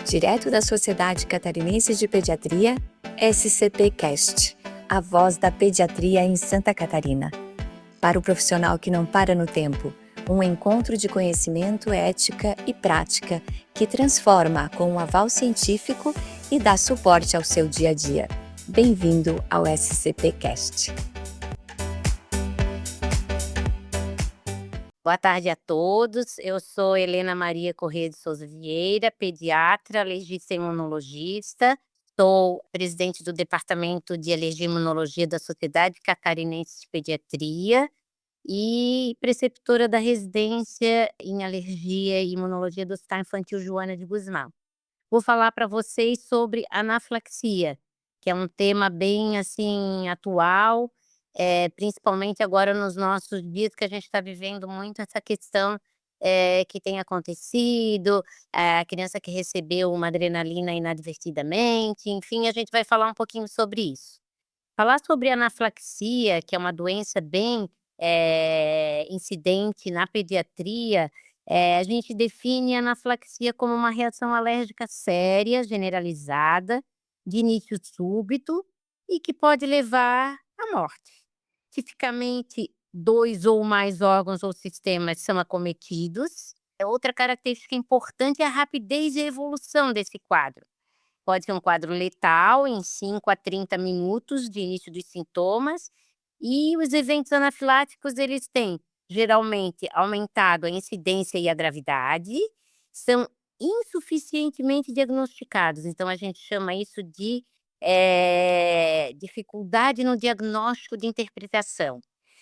Direto da Sociedade Catarinense de Pediatria, SCPcast, a voz da pediatria em Santa Catarina. Para o profissional que não para no tempo, um encontro de conhecimento, ética e prática que transforma com um aval científico e dá suporte ao seu dia a dia. Bem-vindo ao SCPcast. Boa tarde a todos, eu sou Helena Maria Corrêa de Souza Vieira, pediatra, alergista e imunologista, sou presidente do Departamento de Alergia e Imunologia da Sociedade Catarinense de Pediatria e preceptora da residência em Alergia e Imunologia do Hospital Infantil Joana de Guzmão. Vou falar para vocês sobre anafilaxia, que é um tema bem assim atual, principalmente agora nos nossos dias que a gente está vivendo muito essa questão que tem acontecido, a criança que recebeu uma adrenalina inadvertidamente, enfim, a gente vai falar um pouquinho sobre isso. Falar sobre anafilaxia, que é uma doença bem incidente na pediatria, a gente define a anafilaxia como uma reação alérgica séria, generalizada, de início súbito e que pode levar à morte. Tipicamente, 2 ou mais órgãos ou sistemas são acometidos. Outra característica importante é a rapidez e a evolução desse quadro. Pode ser um quadro letal em 5 a 30 minutos de início dos sintomas, e os eventos anafiláticos eles têm geralmente aumentado a incidência e a gravidade, são insuficientemente diagnosticados, então a gente chama isso de dificuldade no diagnóstico de interpretação.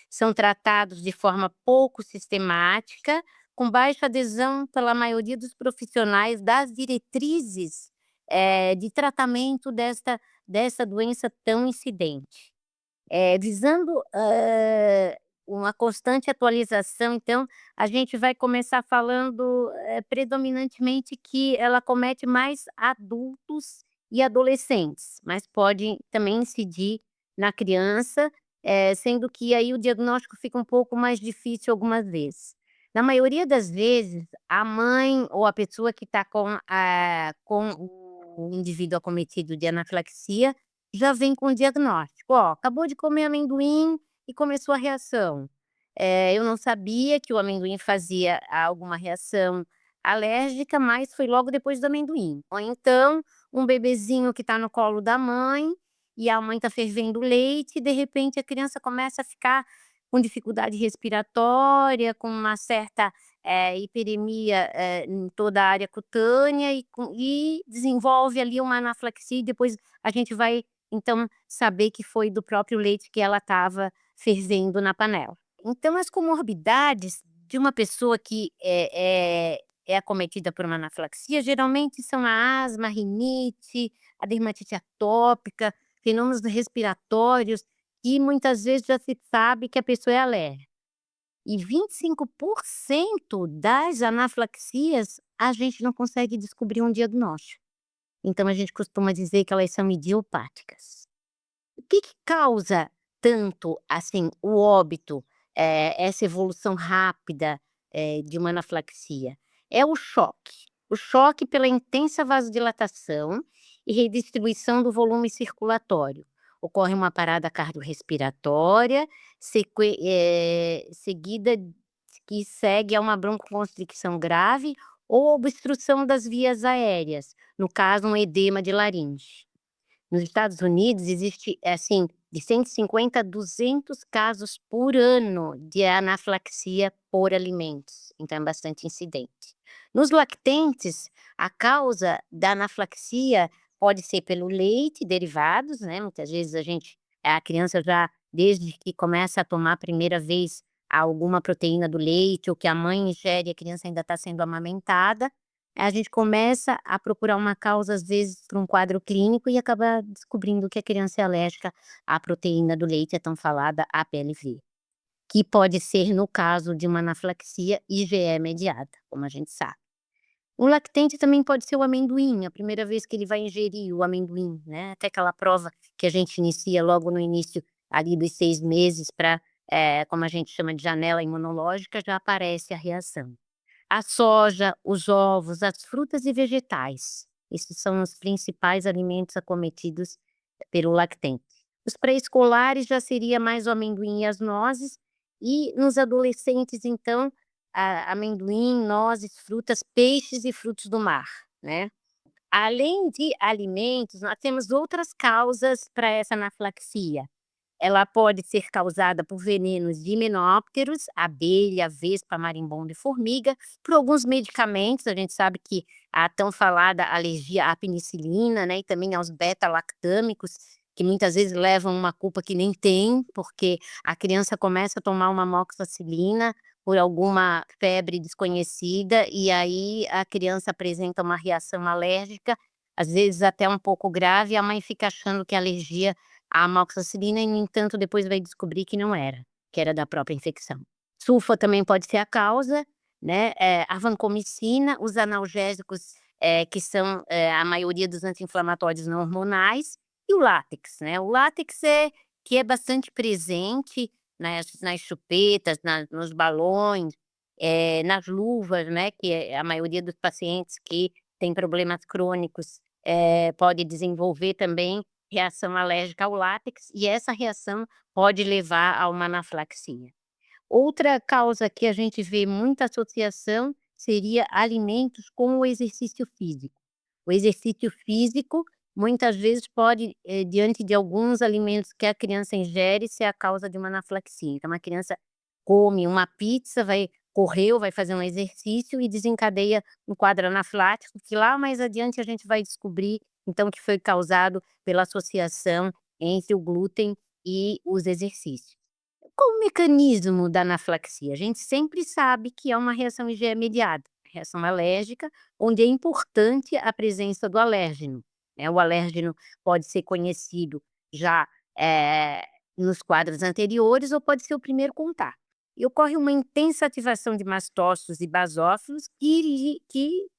São tratados de forma pouco sistemática, com baixa adesão pela maioria dos profissionais das diretrizes de tratamento dessa doença tão incidente. Visando uma constante atualização, então, a gente vai começar falando predominantemente que ela acomete mais adultos e adolescentes, mas pode também incidir na criança, sendo que aí o diagnóstico fica um pouco mais difícil algumas vezes. Na maioria das vezes, a mãe ou a pessoa que está com o indivíduo acometido de anafilaxia já vem com o diagnóstico: "Ó, acabou de comer amendoim e começou a reação. Eu não sabia que o amendoim fazia alguma reação alérgica, mas foi logo depois do amendoim". Ou então, um bebezinho que está no colo da mãe e a mãe está fervendo leite e de repente a criança começa a ficar com dificuldade respiratória, com uma certa hiperemia em toda a área cutânea e desenvolve ali uma anafilaxia, e depois a gente vai então saber que foi do próprio leite que ela estava fervendo na panela. Então as comorbidades de uma pessoa que é acometida por uma anafilaxia geralmente são a asma, a rinite, a dermatite atópica, fenômenos respiratórios, que muitas vezes já se sabe que a pessoa é alérgica. E 25% das anafilaxias a gente não consegue descobrir um diagnóstico. Então a gente costuma dizer que elas são idiopáticas. O que causa tanto, assim, o óbito, essa evolução rápida, de uma anafilaxia? É o choque pela intensa vasodilatação e redistribuição do volume circulatório. Ocorre uma parada cardiorrespiratória, seguida que segue a uma broncoconstricção grave ou obstrução das vias aéreas, no caso um edema de laringe. Nos Estados Unidos existe, assim, de 150 a 200 casos por ano de anafilaxia por alimentos, então é bastante incidente. Nos lactentes, a causa da anafilaxia pode ser pelo leite, derivados, né, muitas vezes a criança já, desde que começa a tomar a primeira vez alguma proteína do leite ou que a mãe ingere e a criança ainda está sendo amamentada, a gente começa a procurar uma causa, às vezes, para um quadro clínico e acaba descobrindo que a criança é alérgica à proteína do leite, a tão falada APLV, que pode ser, no caso de uma anafilaxia, IgE mediada, como a gente sabe. O lactente também pode ser o amendoim, a primeira vez que ele vai ingerir o amendoim, né, até aquela prova que a gente inicia logo no início ali dos 6 meses para, como a gente chama de janela imunológica, já aparece a reação. A soja, os ovos, as frutas e vegetais. Esses são os principais alimentos acometidos pelo lactente. Os pré-escolares já seria mais o amendoim e as nozes, e nos adolescentes, então, amendoim, nozes, frutas, peixes e frutos do mar, né. Além de alimentos, nós temos outras causas para essa anafilaxia. Ela pode ser causada por venenos de himenópteros, abelha, vespa, marimbondo e formiga, por alguns medicamentos. A gente sabe que a tão falada alergia à penicilina, né, e também aos beta-lactâmicos, que muitas vezes levam uma culpa que nem tem, porque a criança começa a tomar uma amoxicilina por alguma febre desconhecida, e aí a criança apresenta uma reação alérgica, às vezes até um pouco grave, e a mãe fica achando que é alergia a amoxicilina e, no entanto, depois vai descobrir que não era, que era da própria infecção. Sulfa também pode ser a causa, né, a vancomicina, os analgésicos, que são, a maioria dos anti-inflamatórios não hormonais, e o látex, né. O látex que é bastante presente nas chupetas, nos balões, nas luvas, né, que a maioria dos pacientes que têm problemas crônicos, pode desenvolver também reação alérgica ao látex, e essa reação pode levar a uma anafilaxia. Outra causa que a gente vê muita associação seria alimentos com o exercício físico. O exercício físico muitas vezes pode, diante de alguns alimentos que a criança ingere, ser a causa de uma anafilaxia. Então a criança come uma pizza, correu, vai fazer um exercício e desencadeia um quadro anafilático, que lá mais adiante a gente vai descobrir, então, que foi causado pela associação entre o glúten e os exercícios. Qual o mecanismo da anafilaxia? A gente sempre sabe que é uma reação IgE-mediada, reação alérgica, onde é importante a presença do alérgeno, né. O alérgeno pode ser conhecido já, eh, nos quadros anteriores, ou pode ser o primeiro contato. E ocorre uma intensa ativação de mastócitos e basófilos que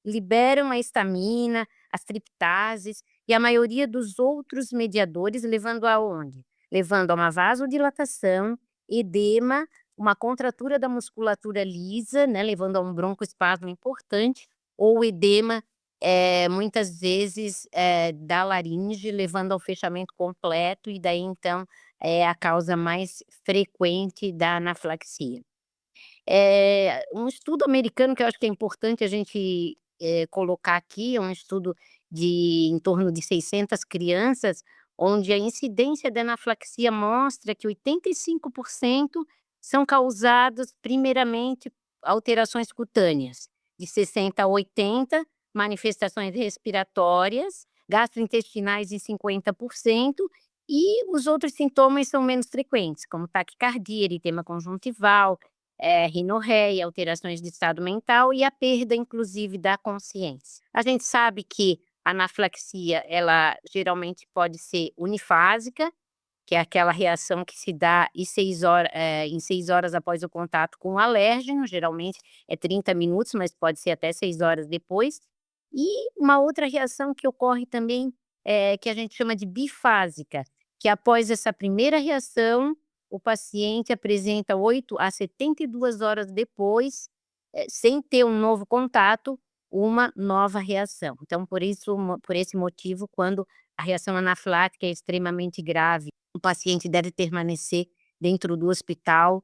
liberam a histamina, as triptases e a maioria dos outros mediadores, levando aonde? Levando a uma vasodilatação, edema, uma contratura da musculatura lisa, né, levando a um broncoespasmo importante, ou edema, muitas vezes, da laringe, levando ao fechamento completo, e daí então é a causa mais frequente da anafilaxia. Um estudo americano que eu acho que é importante a gente, colocar aqui, é um estudo de em torno de 600 crianças, onde a incidência da anafilaxia mostra que 85% são causados primeiramente alterações cutâneas, de 60 a 80, manifestações respiratórias, gastrointestinais em 50%, e os outros sintomas são menos frequentes, como taquicardia, eritema conjuntival, rinorreia, alterações de estado mental e a perda, inclusive, da consciência. A gente sabe que a anafilaxia, ela geralmente pode ser unifásica, que é aquela reação que se dá em 6 horas após o contato com o alérgeno, geralmente é 30 minutos, mas pode ser até 6 horas depois. E uma outra reação que ocorre também, que a gente chama de bifásica, que após essa primeira reação, o paciente apresenta 8 a 72 horas depois, sem ter um novo contato, uma nova reação. Então por esse motivo, quando a reação anafilática é extremamente grave, o paciente deve permanecer dentro do hospital,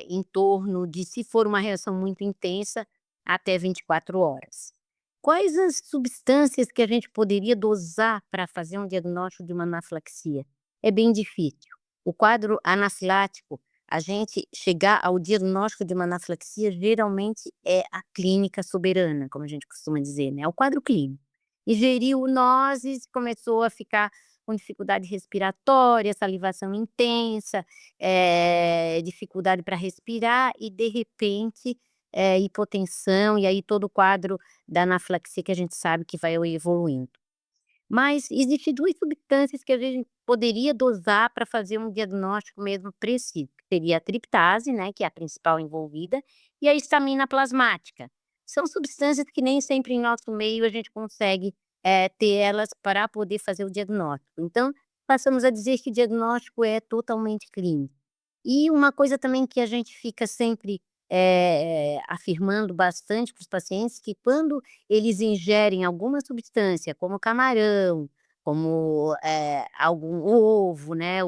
em torno de, se for uma reação muito intensa, até 24 horas. Quais as substâncias que a gente poderia dosar para fazer um diagnóstico de uma anafilaxia? É bem difícil. O quadro anafilático, a gente chegar ao diagnóstico de uma anafilaxia, geralmente é a clínica soberana, como a gente costuma dizer, né, é o quadro clínico. Ingeriu nozes, começou a ficar com dificuldade respiratória, salivação intensa, dificuldade para respirar e, de repente, hipotensão, e aí todo o quadro da anafilaxia que a gente sabe que vai evoluindo. Mas existem 2 substâncias que a gente poderia dosar para fazer um diagnóstico mesmo preciso, que seria a triptase, né, que é a principal envolvida, e a histamina plasmática. São substâncias que nem sempre em nosso meio a gente consegue, ter elas para poder fazer o diagnóstico. Então, passamos a dizer que o diagnóstico é totalmente clínico. E uma coisa também que a gente fica sempre, afirmando bastante para os pacientes que quando eles ingerem alguma substância, como camarão, como, algum ovo, né,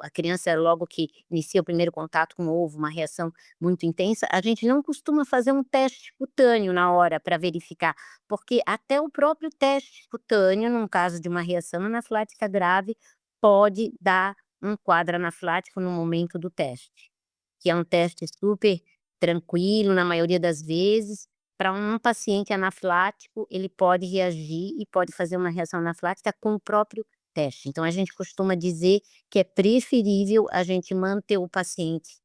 a criança logo que inicia o primeiro contato com o ovo, uma reação muito intensa, a gente não costuma fazer um teste cutâneo na hora para verificar, porque até o próprio teste cutâneo, num caso de uma reação anafilática grave, pode dar um quadro anafilático no momento do teste, que é um teste super tranquilo na maioria das vezes. Para um paciente anafilático, ele pode reagir e pode fazer uma reação anafilática com o próprio teste. Então a gente costuma dizer que é preferível a gente manter o paciente,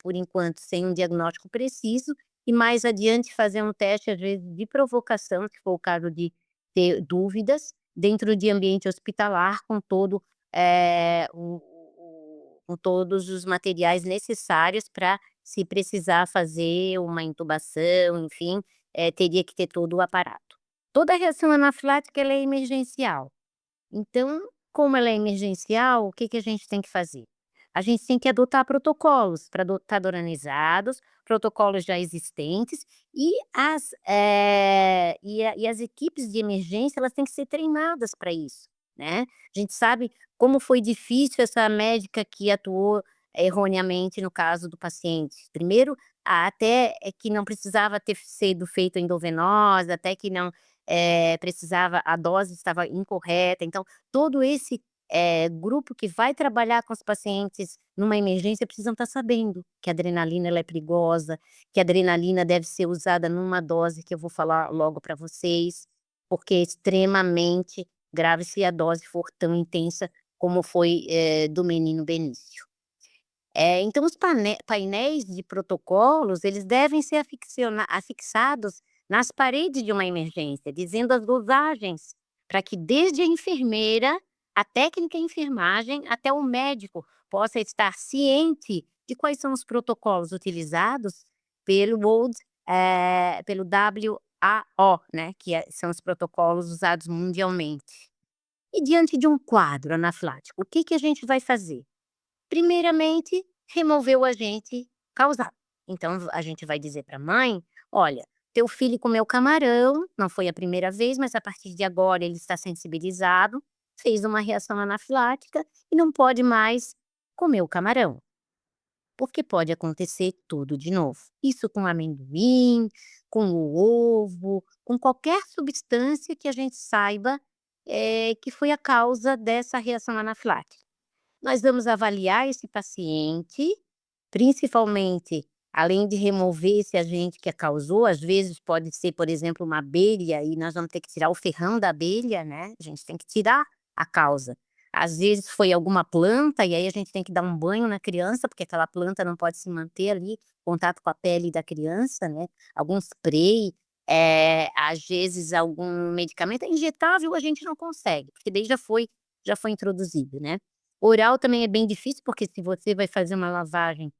por enquanto, sem um diagnóstico preciso e mais adiante fazer um teste, às vezes, de provocação, se for o caso de ter dúvidas, dentro de ambiente hospitalar com todo, com todos os materiais necessários para, se precisar fazer uma intubação, enfim, teria que ter todo o aparato. Toda reação anafilática ela é emergencial. Então, como ela é emergencial, o que que a gente tem que fazer? A gente tem que adotar protocolos padronizados, protocolos já existentes e as equipes de emergência elas têm que ser treinadas para isso, né. A gente sabe como foi difícil essa médica que atuou erroneamente no caso do paciente. Primeiro, até que não precisava ter sido feito endovenosa, até que não, precisava a dose estava incorreta, então todo esse, grupo que vai trabalhar com os pacientes numa emergência precisam estar sabendo que a adrenalina ela é perigosa, que a adrenalina deve ser usada numa dose que eu vou falar logo para vocês, porque é extremamente grave se a dose for tão intensa como foi, do menino Benício. Então os painéis de protocolos, eles devem ser afixados nas paredes de uma emergência, dizendo as dosagens, para que desde a enfermeira, a técnica de enfermagem, até o médico possa estar ciente de quais são os protocolos utilizados pelo WAO, né, que são os protocolos usados mundialmente. E diante de um quadro anafilático, o que que a gente vai fazer? Primeiramente, remover o agente causal. Então a gente vai dizer para a mãe: "Olha, teu filho comeu camarão, não foi a primeira vez, mas a partir de agora ele está sensibilizado, fez uma reação anafilática e não pode mais comer o camarão, porque pode acontecer tudo de novo". Isso com amendoim, com o ovo, com qualquer substância que a gente saiba, que foi a causa dessa reação anafilática. Nós vamos avaliar esse paciente, principalmente, além de remover esse agente que a causou, às vezes pode ser, por exemplo, uma abelha e nós vamos ter que tirar o ferrão da abelha, né, a gente tem que tirar a causa. Às vezes foi alguma planta e aí a gente tem que dar um banho na criança, porque aquela planta não pode se manter ali, em contato com a pele da criança, né, algum spray, às vezes algum medicamento. Injetável a gente não consegue, porque daí já foi introduzido, né. Oral também é bem difícil, porque se você vai fazer uma lavagem,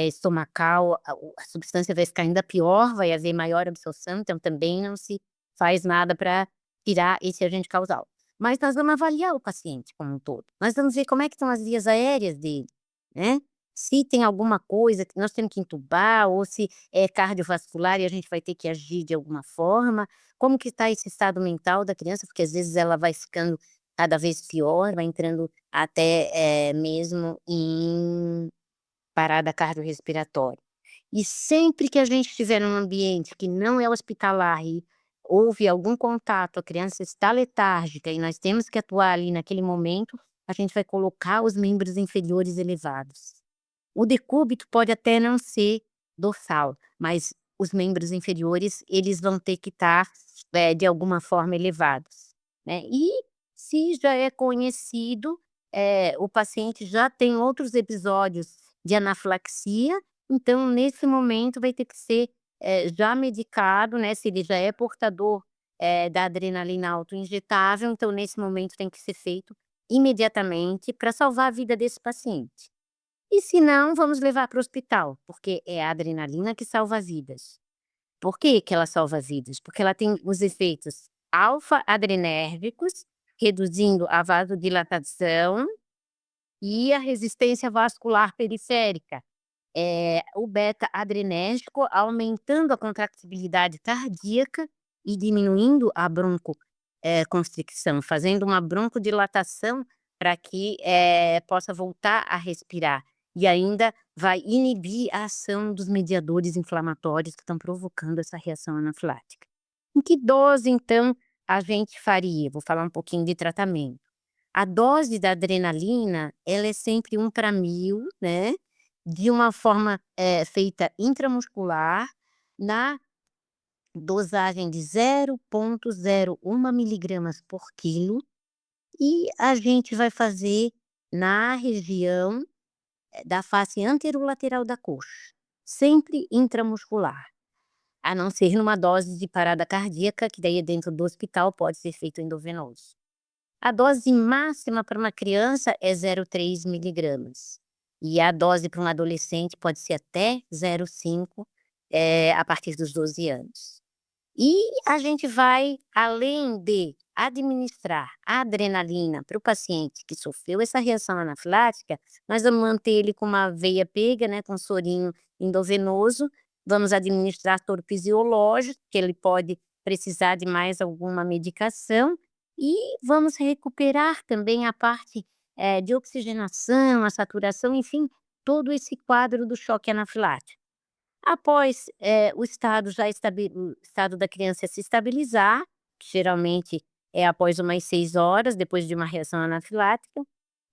estomacal, a substância vai ficar ainda pior, vai haver maior absorção, então também não se faz nada para tirar esse agente causal. Mas nós vamos avaliar o paciente como um todo. Nós vamos ver como é que estão as vias aéreas dele, né. Se tem alguma coisa que nós temos que entubar ou se é cardiovascular e a gente vai ter que agir de alguma forma. Como que está esse estado mental da criança, porque às vezes ela vai ficando cada vez pior, vai entrando até, mesmo em parada cardiorrespiratória. E sempre que a gente estiver num ambiente que não é hospitalar e houve algum contato, a criança está letárgica e nós temos que atuar ali naquele momento, a gente vai colocar os membros inferiores elevados. O decúbito pode até não ser dorsal, mas os membros inferiores, eles vão ter que estar, de alguma forma elevados, né. E se já é conhecido, o paciente já tem outros episódios de anafilaxia, então nesse momento vai ter que ser, já medicado, né, se ele já é portador, da adrenalina autoinjetável, então nesse momento tem que ser feito imediatamente para salvar a vida desse paciente. E se não, vamos levar para o hospital, porque é a adrenalina que salva vidas. Por que que ela salva vidas? Porque ela tem os efeitos alfa-adrenérgicos, reduzindo a vasodilatação e a resistência vascular periférica. o beta-adrenérgico, aumentando a contratibilidade cardíaca e diminuindo a constricção, fazendo uma broncodilatação para que, possa voltar a respirar. E ainda vai inibir a ação dos mediadores inflamatórios que estão provocando essa reação anafilática. Em que dose, então, a gente faria? Vou falar um pouquinho de tratamento. A dose da adrenalina, ela é sempre 1/1000, né, de uma forma, feita intramuscular, na dosagem de 0,01 miligramas por quilo, e a gente vai fazer na região, da face anterolateral da coxa, sempre intramuscular, a não ser numa dose de parada cardíaca, que daí é dentro do hospital, pode ser feito endovenoso. A dose máxima para uma criança é 0,3 miligramas, e a dose para um adolescente pode ser até 0,5, a partir dos 12 anos. E a gente vai, além de administrar a adrenalina para o paciente que sofreu essa reação anafilática, nós vamos manter ele com uma veia pega, né, com sorinho endovenoso, vamos administrar soro fisiológico, que ele pode precisar de mais alguma medicação, e vamos recuperar também a parte, de oxigenação, a saturação, enfim, todo esse quadro do choque anafilático. Após, o estado da criança se estabilizar, que geralmente é após umas 6 horas, depois de uma reação anafilática,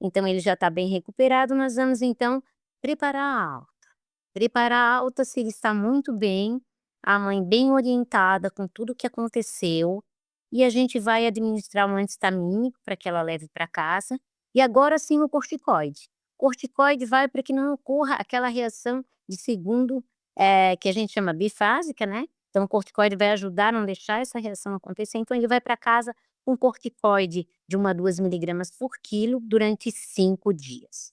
então ele já está bem recuperado, nós vamos então preparar a alta. Preparar a alta, se ele está muito bem, a mãe bem orientada com tudo o que aconteceu, e a gente vai administrar um anti-histamínico para que ela leve para casa, e agora sim o corticoide. Corticoide vai para que não ocorra aquela reação de segundo, que a gente chama bifásica, né, então o corticoide vai ajudar a não deixar essa reação acontecer, então ele vai para casa com corticoide de 1 a 2 miligramas por quilo durante 5 dias.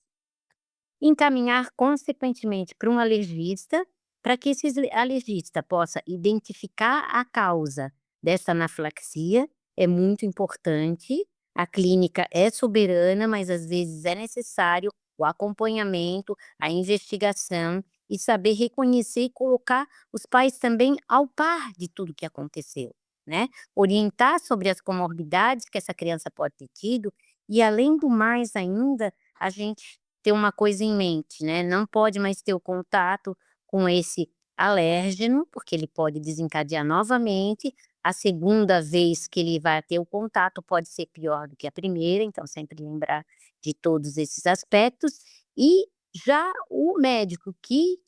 Encaminhar consequentemente para um alergista, para que esse alergista possa identificar a causa dessa anafilaxia, é muito importante. A clínica é soberana, mas às vezes é necessário o acompanhamento, a investigação e saber reconhecer e colocar os pais também ao par de tudo que aconteceu, né. Orientar sobre as comorbidades que essa criança pode ter tido e, além do mais ainda, a gente ter uma coisa em mente, né, não pode mais ter o contato com esse alérgeno, porque ele pode desencadear novamente. A segunda vez que ele vai ter o contato pode ser pior do que a primeira, então sempre lembrar de todos esses aspectos. E já o médico que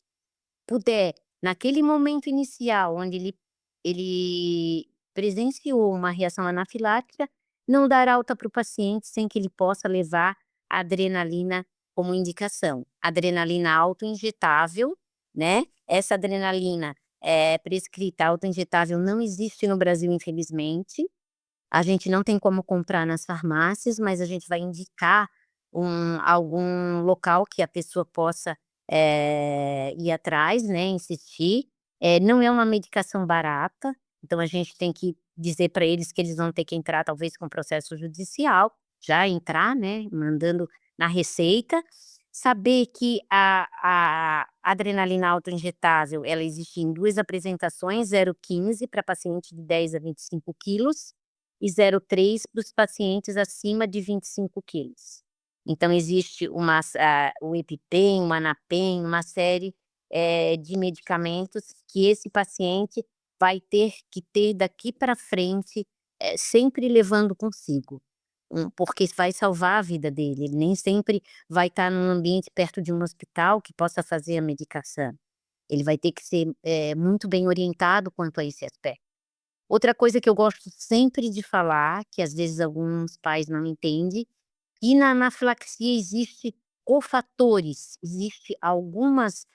puder, naquele momento inicial onde ele presenciou uma reação anafilática, não dar alta para o paciente sem que ele possa levar a adrenalina como indicação. Adrenalina autoinjetável, né, essa adrenalina, prescrita autoinjetável não existe no Brasil, infelizmente. A gente não tem como comprar nas farmácias, mas a gente vai indicar algum local que a pessoa possa, ir atrás, né, insistir. Não é uma medicação barata, então a gente tem que dizer para eles que eles vão ter que entrar talvez com processo judicial, já entrar, né, mandando na receita. Saber que a adrenalina autoinjetável, ela existe em 2 apresentações, 0,15 para paciente de 10 a 25 quilos e 0,3 para os pacientes acima de 25 quilos. Então existe o EpiPen, o Anapen, uma série, de medicamentos que esse paciente vai ter que ter daqui para frente, sempre levando consigo, porque vai salvar a vida dele, ele nem sempre vai estar num ambiente perto de um hospital que possa fazer a medicação. Ele vai ter que ser, muito bem orientado quanto a esse aspecto. Outra coisa que eu gosto sempre de falar, que às vezes alguns pais não entendem, e na anafilaxia existe cofatores, existe algumas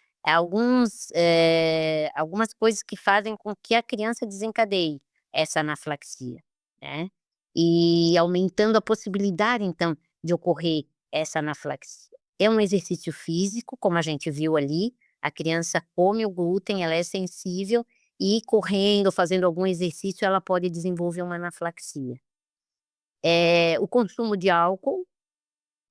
coisas que fazem com que a criança desencadeie essa anafilaxia, né. E aumentando a possibilidade então de ocorrer essa anafilaxia. É um exercício físico, como a gente viu ali, a criança come o glúten, ela é sensível e correndo, fazendo algum exercício, ela pode desenvolver uma anafilaxia. O consumo de álcool,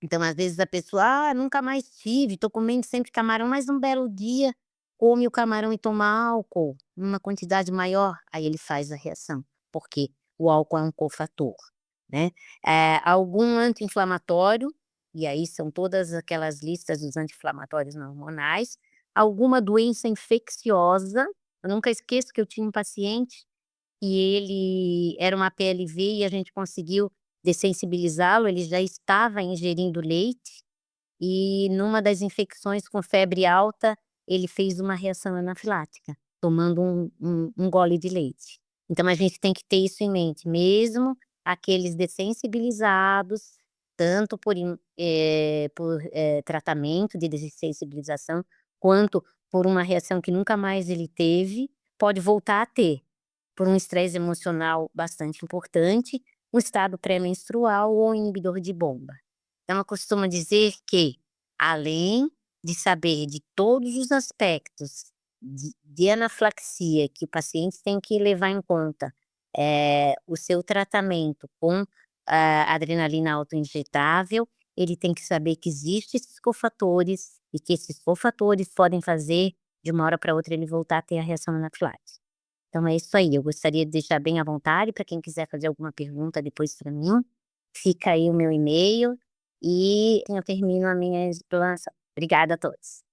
Então, às vezes, a pessoa: "Ah, nunca mais tive, tô comendo sempre camarão", mas um belo dia come o camarão e toma álcool, numa quantidade maior, aí ele faz a reação, porque o álcool é um cofator, né. Algum anti-inflamatório, e aí são todas aquelas listas dos anti-inflamatórios não hormonais, alguma doença infecciosa. Eu nunca esqueço que eu tinha um paciente e ele era uma PLV e a gente conseguiu dessensibilizá-lo, ele já estava ingerindo leite, e numa das infecções com febre alta, ele fez uma reação anafilática, tomando um gole de leite. Então a gente tem que ter isso em mente, mesmo aqueles dessensibilizados, tanto por tratamento de dessensibilização, quanto por uma reação que nunca mais ele teve, pode voltar a ter, por um estresse emocional bastante importante, um estado pré-menstrual ou inibidor de bomba. Então eu costumo dizer que, além de saber de todos os aspectos de anafilaxia que o paciente tem que levar em conta, o seu tratamento com a adrenalina autoinjetável, ele tem que saber que existem esses cofatores e que esses cofatores podem fazer, de uma hora para outra, ele voltar a ter a reação anafilática. Então é isso aí, eu gostaria de deixar bem à vontade para quem quiser fazer alguma pergunta depois para mim, fica aí o meu e-mail, e eu termino a minha explanação. Obrigada a todos.